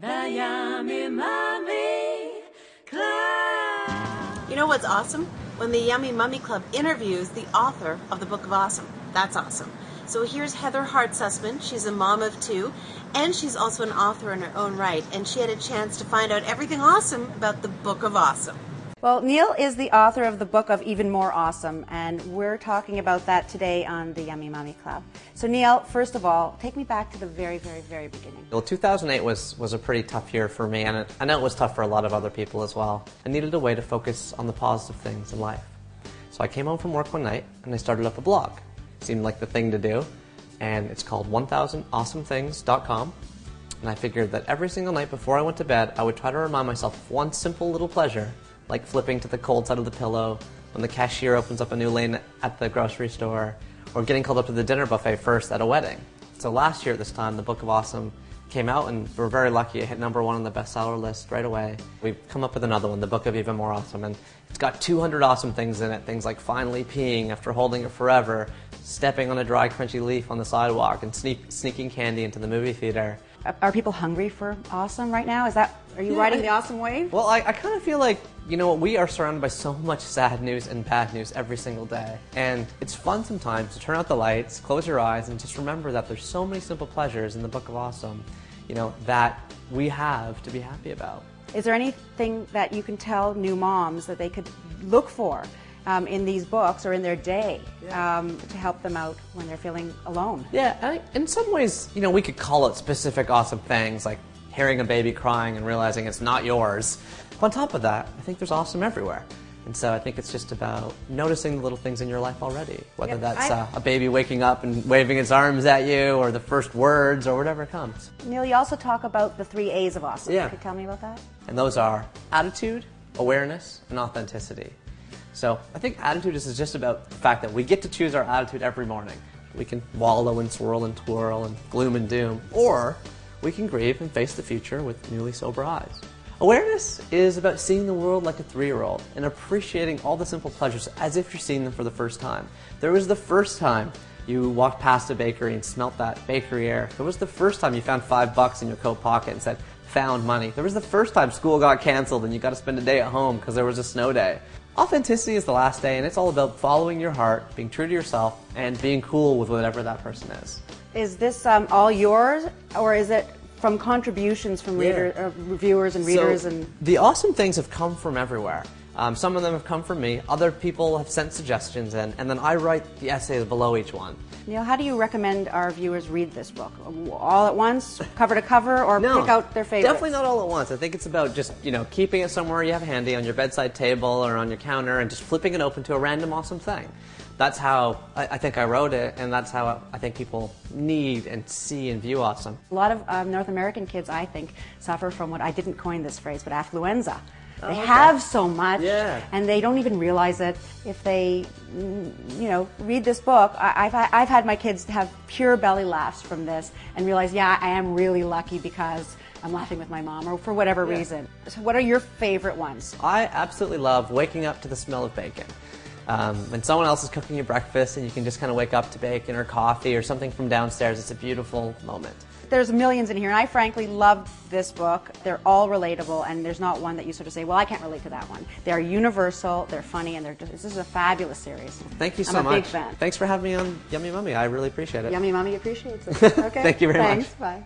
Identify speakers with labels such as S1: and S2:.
S1: The Yummy Mummy Club.
S2: You know what's awesome? When the Yummy Mummy Club interviews the author of the Book of Awesome. That's awesome. So here's Heather Hartt Sussman. She's a mom of two, and she's also an author in her own right. And she had a chance to find out everything awesome about the Book of Awesome.
S3: Well, Neil is the author of the book of Even More Awesome, and we're talking about that today on the Yummy Mummy Club. So Neil, first of all, take me back to the very, very, very beginning.
S4: Well, 2008 was a pretty tough year for me, and I know it was tough for a lot of other people as well. I needed a way to focus on the positive things in life. So I came home from work one night, and I started up a blog. It seemed like the thing to do, and it's called 1000awesomethings.com. And I figured that every single night before I went to bed, I would try to remind myself of one simple little pleasure, like flipping to the cold side of the pillow, when the cashier opens up a new lane at the grocery store, or getting called up to the dinner buffet first at a wedding. So last year at this time, the Book of Awesome came out, and we're very lucky. It hit #1 on the bestseller list right away. We've come up with another one, the Book of Even More Awesome, and it's got 200 awesome things in it. Things like finally peeing after holding it forever, stepping on a dry, crunchy leaf on the sidewalk, and sneaking candy into the movie theater.
S3: Are people hungry for awesome right now? Are you riding the awesome wave?
S4: Well, I kind of feel like, we are surrounded by so much sad news and bad news every single day. And it's fun sometimes to turn out the lights, close your eyes, and just remember that there's so many simple pleasures in the Book of Awesome, that we have to be happy about.
S3: Is there anything that you can tell new moms that they could look for in these books or in their day to help them out when they're feeling alone?
S4: Yeah, in some ways, we could call it specific awesome things, like hearing a baby crying and realizing it's not yours. But on top of that, I think there's awesome everywhere. And so I think it's just about noticing the little things in your life already, whether that's a baby waking up and waving its arms at you, or the first words, or whatever comes.
S3: Neil, you also talk about the 3 A's of awesome.
S4: Yeah.
S3: Could you tell me about that?
S4: And those are attitude, awareness, and authenticity. So I think attitude is just about the fact that we get to choose our attitude every morning. We can wallow and swirl and twirl and gloom and doom, or we can grieve and face the future with newly sober eyes. Awareness is about seeing the world like a 3-year-old and appreciating all the simple pleasures as if you're seeing them for the first time. There was the first time you walked past a bakery and smelt that bakery air. There was the first time you found $5 in your coat pocket and said, found money. There was the first time school got canceled and you got to spend a day at home because there was a snow day. Authenticity is the last day, and it's all about following your heart, being true to yourself, and being cool with whatever that person is.
S3: Is this all yours, or is it from contributions from reviewers and readers?
S4: So the awesome things have come from everywhere. Some of them have come from me. Other people have sent suggestions in, and then I write the essays below each one.
S3: Neil, how do you recommend our viewers read this book? All at once, cover to cover, or pick out their favorites?
S4: Definitely not all at once. I think it's about just, keeping it somewhere you have handy on your bedside table or on your counter and just flipping it open to a random awesome thing. That's how I think I wrote it, and that's how I think people need and see and view awesome.
S3: A lot of North American kids, I think, suffer from what I didn't coin this phrase, but affluenza. They have so much, and they don't even realize it. If they, read this book, I've had my kids have pure belly laughs from this and realize, I am really lucky because I'm laughing with my mom, or for whatever reason. So what are your favorite ones?
S4: I absolutely love waking up to the smell of bacon. When someone else is cooking you breakfast and you can just kind of wake up to bacon or coffee or something from downstairs, it's a beautiful moment.
S3: There's millions in here, and I frankly love this book. They're all relatable, and there's not one that you sort of say, well, I can't relate to that one. They're universal, they're funny, and this is a fabulous series.
S4: Thank you so much.
S3: I'm a big fan.
S4: Thanks for having me on Yummy Mummy. I really appreciate it.
S3: Yummy Mummy appreciates it. Okay.
S4: Thank you very much.
S3: Thanks. Bye.